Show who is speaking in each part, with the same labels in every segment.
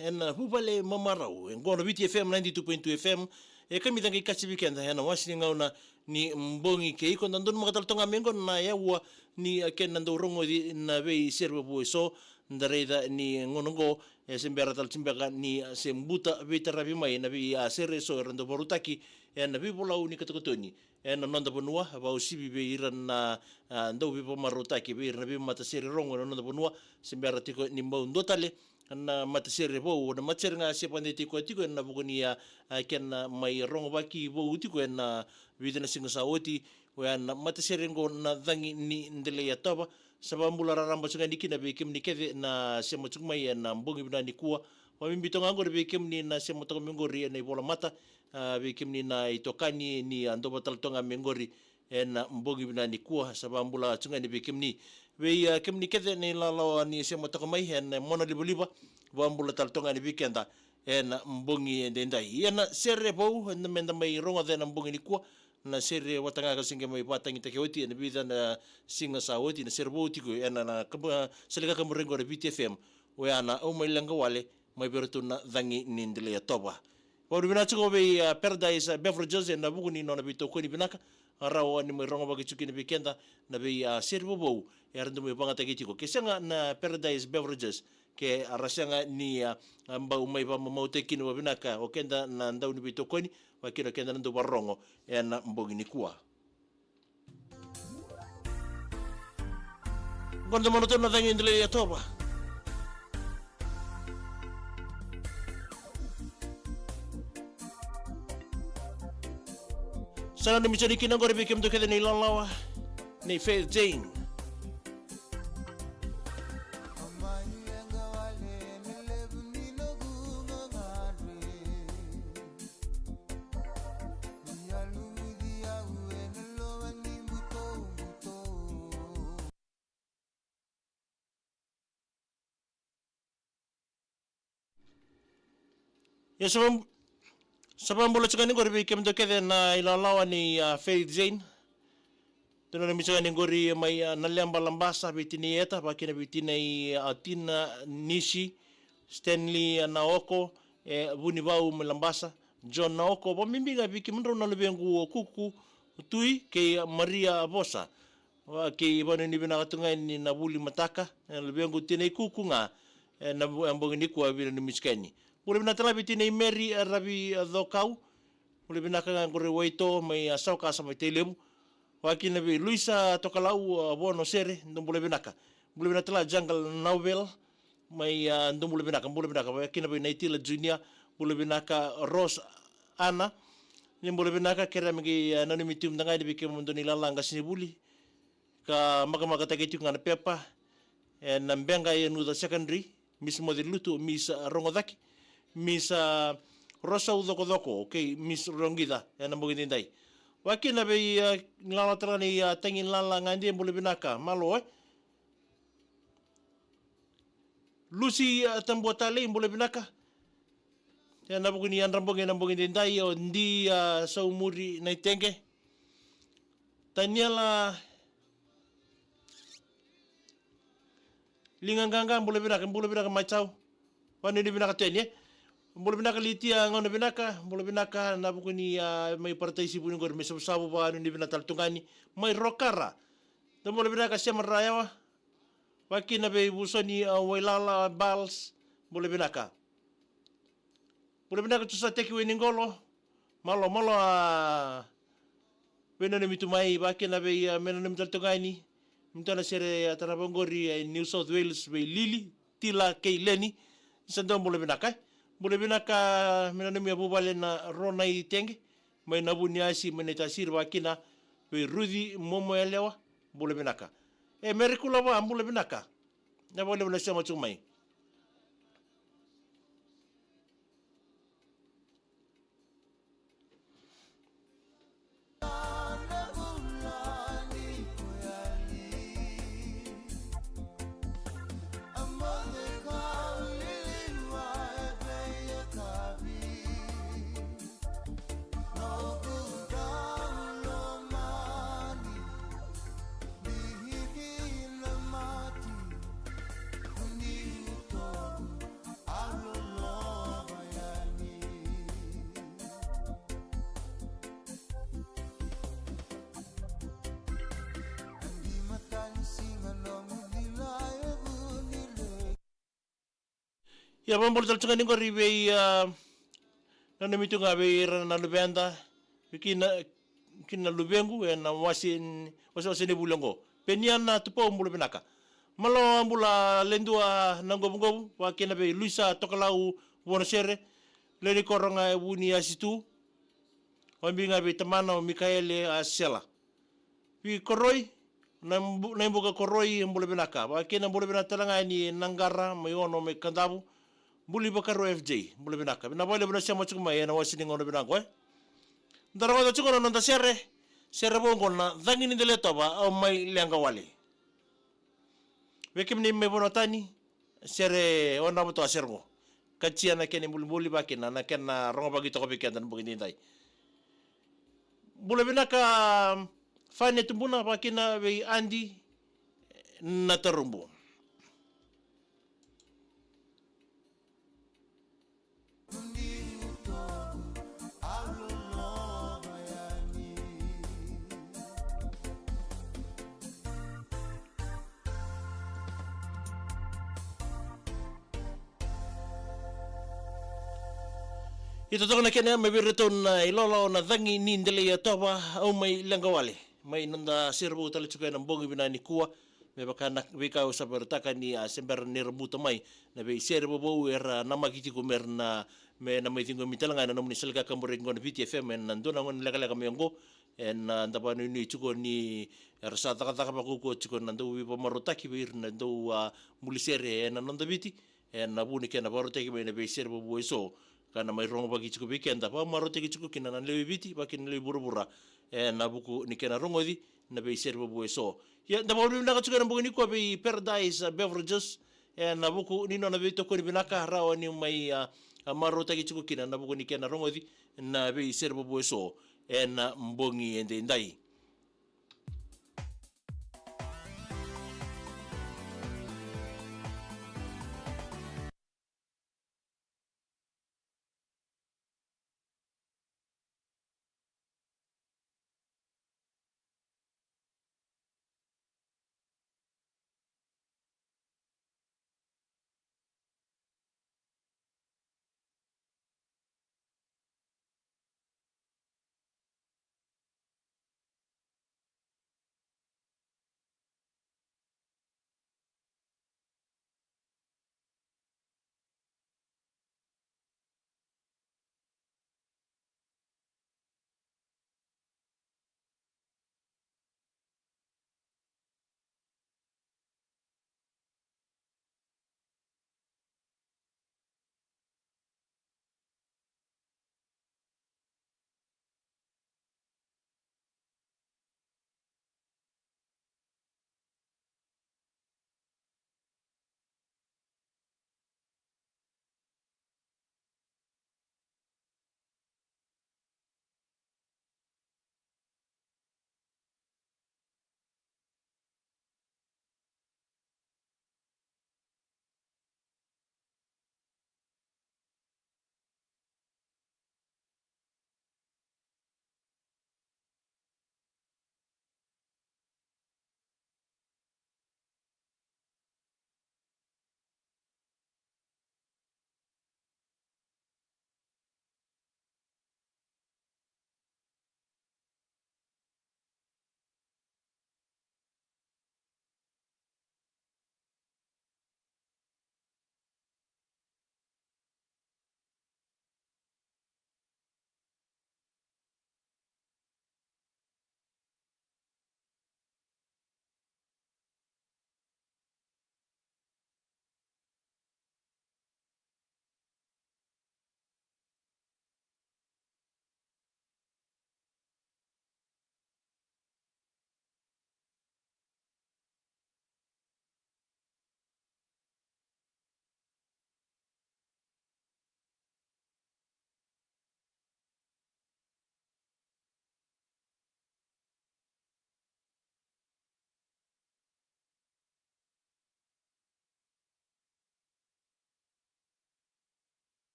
Speaker 1: en huvale mamarau ngono viti FM 92.2 FM kami tangi kachi weekend hena wasi ngauna ni mbongi ke iko nandun makataltonga mengo na yawa ni ken nando rongo di na vei servo boy so ndareda ni ngonongo sembera tal cimbaka ni sembuta veteravi mai na vi sere so rando borutaki en vi bolau ni katokotoni en nanda bonua ba usibi be iran na ndo vi pomarutaki be iran vi mata sere rongo nanda bonua sembera tiko ni mbaundo tale na matasere bo na matser nga siapa tiko na bukunia ken mai rongo baki bo tiko na videna singa saoti wa na matasere ngo na dangi ni ndele ya taba sabambula raramba sunga nikina be kim nikeve na sema mai na mbongi bina nikua wa mimbito ngangor be kim ni na sema to mengori na bola mata be kim ni na itokani ni ando batal tonga mengori en mbongi bina nikua sabambula sunga ni be kim ni we kim ni kede ni lalo ni sema to mai en mona libuliba wambula taltonga ni weekenda en mbongi endendai en serre bo en menda mai ronga de mbongi nikua na sere watanga ka singe mai patangi take oti en bida na singa sa oti na serbo oti ko en na selega ka murengo de BTFM we ana o mai langa wale mai bertu na dangi nindele ya toba Waru bina chuko be Paradise Beverages na buku ni nona bito ko ni binaka araw ni mai ronga bagi chuki ni weekenda na be serbo bo ya rendu mai banga take tiko kesanga na Paradise Beverages ke arasanga ni ambau mai ba maute kini wa binaka o kenda na ndau ni bito ko ni wa kira kenda ndo barongo na mbongi ni kuwa gondo monoto na dangi ndele ya toba sana ni michani kinangore bikim do kede ni lalawa ni Faith Jane ya sabang bola chakani ngori bikim do kede na ilalawa ni Faith Jane Tuna na misalnya ngori mai naliamba lambasa bitini eta bakina bitina i atina Nishi Stanley Naoko buni bau melambasa John Naoko ba mimbinga bikim ndo na lebengu kuku tui ke Maria Bosa wa ke bana ni bina katunga ni nabuli mataka lebengu tina kuku nga na ambong ni kwa bina ni miskani Mula binatala bitina i Mary Rabi Dhokau mula binaka ngori waito mai asau kasa mai telemu Wakina bi Luisa Tokalau bono sere ndumbule binaka. Bule binatala jungle novel mai ndumbule binaka wakina bi Naitila Junior bule binaka Rose Anna ni bule binaka kera migi nani mitum dangai di bikin mundoni lalanga sinibuli ka maka take ngana pepa nambenga nuda secondary Miss Modilutu Miss Rongodaki Miss Rosa Udoko okay Miss Rongida nambugi dai Wakina be ngalatra ni tengin lala ngandi boleh binaka malo Lucy tambotale boleh binaka ya nabugini nambongin dindai o ndi saumuri naitenge Tanyala linganganga boleh binaka macau wani ni binaka tenye Boleh binaka litia ngono binaka na bukuni may partai sibuni gor may sabu ba ni binatal tungani may rokara to boleh binaka siya marayawa waki na be busoni wailala bals boleh binaka tusa teki weningolo malo wenane mitumai waki na be menane mital tungani mtana sere atarabongori New South Wales be lili tila keileni sandom boleh binaka Boleh binaka menanemi abubale na rona i tenge mai nabuniasi menetasir wakina we Rudy momo elewa boleh binaka merikula ba boleh binaka na boleh binasa macumai Ya mambol talchunga ningo ribe na mitu nga be na lubenda kina lubengu na wasin wasine bulango penian na tupo mulu benaka malo ambula lendua nangobu ngobu wa kena be luisa tokalau wona sere leni koronga wuni asitu wambi nga be tamana o Mikaele Asela wi koroi na mbuga koroi mbule benaka wa kena mbule benaka talanga ni nangara mayono me kandabu mbuli bakaro FJ mbule benaka na bole bena sema chukuma na wasini ngono benako ndara ko chukuna nanda sere bongo na dhangini dele toba au mai lenga wale wekim ni me bonotani sere ona buto asergo kachia na kene mbuli bakina na kena rongo bagi to ko bikenda mbugini dai mbule benaka fane tumbuna bakina be andi na tarumbu ito to na kena may biriton na ilolo na dhangi ni ndele ya toba au may langawale may nanda sirbu tali chuka ng bongi binani kuwa may baka bika sa bertaka ni sember ni rebuto may na be sirbu bo era namakiti ko mer na may na may tingo mitalanga na nomni selga kamburing ko na VTFM en nandun ang nilagala kami yonggo en ndaba ni chuko ni rasa taka makuko chuko nando wi pamarotaki bir nando mulisere en nanda biti en nabuni kena barotaki may na be sirbu bo iso kana mai rongo bagi chuku weekend pa marote ki chuku kina na lewi biti pa kina lewi burubura na buku ni kena rongo di na be serbo bo so ya na bo na ka chuku na buku ni ko be Paradise Beverages na buku ni no na be to ko ni binaka rawa ni mai marote ki chuku kina na buku ni kena rongo di na be serbo bo so na mbongi ende ndai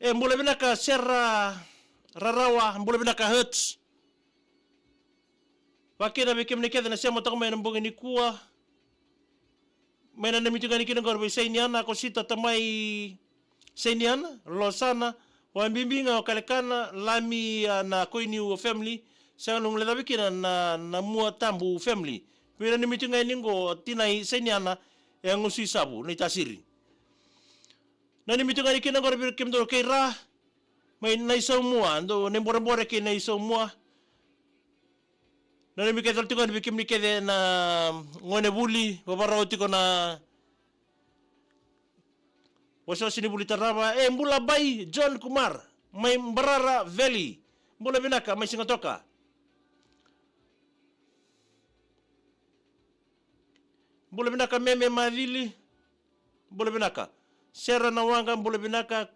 Speaker 1: mbula binaka serra rarawa mbula binaka hertz wakina bikim nikeda na sema toko mai nambungi ni kuwa mai na namitunga ni kina gorbe sainiana ko sita tamai sainiana losana wa mbimbinga o kalekana lami na koini u family sa nung leda bikina na mua tambu family mai na namitunga ningo tinai sainiana e ngusi sabu ni tasiri na namitunga ni kina gorbe kim do keira mai na isau mua ndo nembore ke na isau mua na nimi kedal tiko bikim ni kede na ngone buli babaro tiko na waso sini buli taraba mbula bai John Kumar mai Mbarara Valley mbula binaka mai singatoka mbula binaka meme madili mbula binaka sera na wanga mbula binaka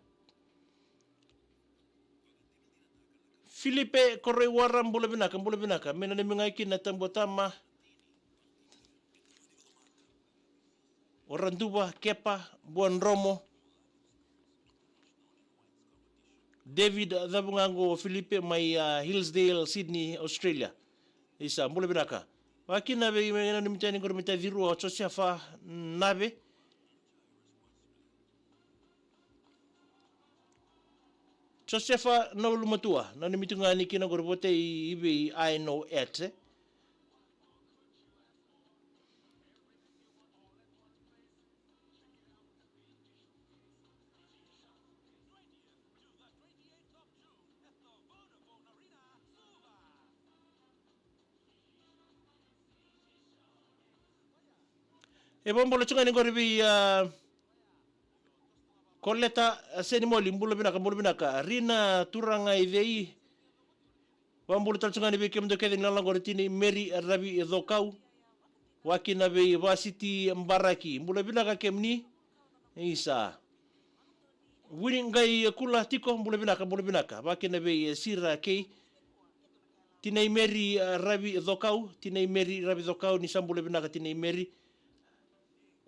Speaker 1: Filipe Korewara mbula binaka mena ni mingaiki na tambotama Oranduba Kepa Buan Romo David Zabungango Filipe mai Hillsdale Sydney Australia isa mbula binaka wakina be mena ni mitani ngor mitaviru o Josefa Nabe Josefa na ulumatua na nimitunga ni kina gorbote ibe I know et bombolo chunga ni gorbi Koleta senimoli mbula binaka rina turanga idei wambulu talchunga ni bikim do kedin langortini Mary Rabi Dhokau wakina be Varsity Mbaraki mbula binaka kemni isa wingai kula tiko mbula binaka wakina be Sira K tinai Mary Rabi Dhokau ni sambula binaka tinai Mary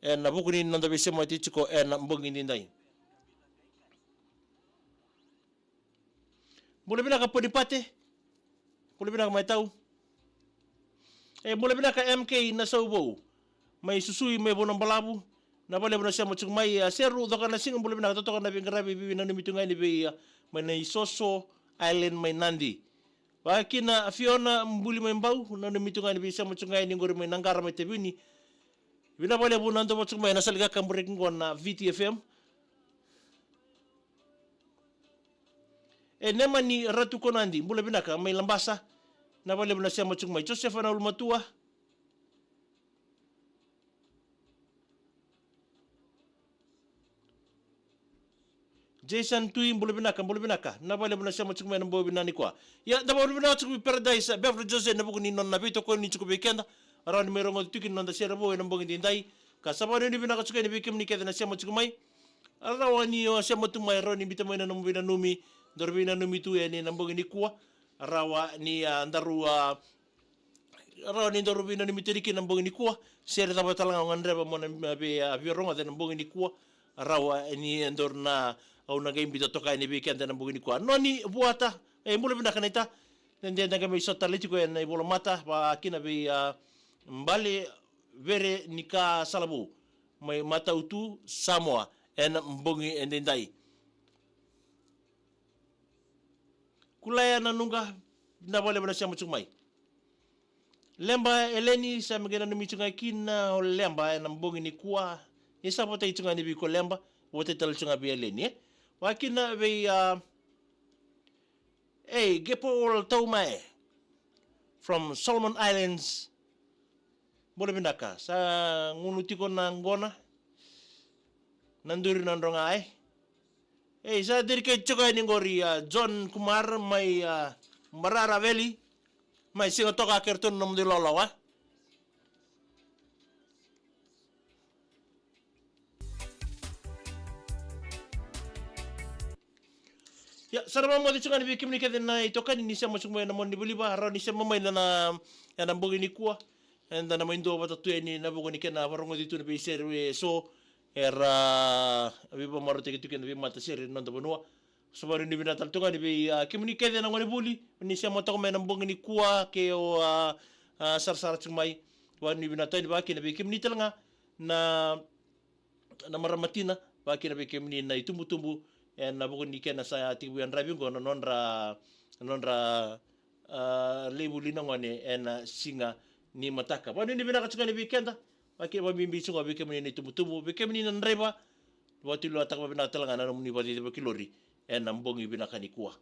Speaker 1: na bukuni nanda be sema tiko na mbongi ndai Mula binaka podipate, mula binaka may tau. Mula binaka MK na saubo, may susui may bonang balabu, na bale na siya matsung may seru doka na singa mula binaka totoka na bingarabi bibi na numitungay ni be may na Isoso Island may Nandi. Wakina Fiona mbuli may mbau na numitungay ni be siya matsungay ni ngori may nanggara may tebini. Binabale po nando matsung may nasaliga kambureking ko na VTFM. Nema ni Ratu Konandi mbula binaka may lambasa na bale na siya matsung may Josefa na ulumatua Jason Tui mbula binaka na bale na siya matsung may nambo binani kwa ya daba mbula matsung Paradise Beverly Jose na buko ni non na bito ko ni chuko weekend around merong tukin non da siya rabo na mbong indai kasama ni binaka chuko ni bikim ni keda na siya matsung may arawani yo siya matsung may ron ni bitamo na nambo binanumi Dorbina numitu ni nambong ni kuwa rawa ni andaru rawa ni dorbina numitiriki nambong ni kuwa sere taba talang ngandre ba mo be avironga de nambong ni kuwa rawa ni andor na au na game bito toka ni weekend nambong ni kuwa noni buata mula bina kanita nende na kami satellite ko na ibola mata ba kina be mbale vere nika salabu mai mata utu Samoa en mbongi endendai kulaya na nunga na bole bana siya mutsumay. Lemba eleni sa magana numitunga kina o lemba na mbongi ni kuwa. Isa po tayo tunga ni biko lemba. Wote talo tunga bi eleni wakina be gepo ol taumae from Solomon Islands. Bole binaka sa ngunuti ko na ngona. Nanduri nandronga ay. Sa diri kay chuka ni ngori John Kumar may Mbarara Valley may singa toka kerton nom di lolawa. Ya sarama mo di chuka ni bikim ni kedin na itoka ni siya mo chuka na mo ni buliba haro ni siya mamay na nambogi ni kuwa and na maindo ba tatu ni nabugo ni kena barongo dito na biser so era abiba marote kitu kena bimata sir non to bonua Sabaru ni binatal tunga ni be kimuni kede na ngone buli ni sia mata ko mena mbong ni kuwa ke o sar mai wa ni binatal ni ba ki na be kimuni telanga na maramatina ba ki na be kimuni na itumbu-tumbu na bukan ni kena sa tibuan rabi ngo nonra lebu lina ngone singa ni mataka. Wa ni binaka tsuka ni be kenda ba ki ba bimbi tsuka be kimuni na itumbu-tumbu be kimuni na reba wa tilo atak ba binatal nga na muni ba di ba kilori mbongi binaka ni kuwa.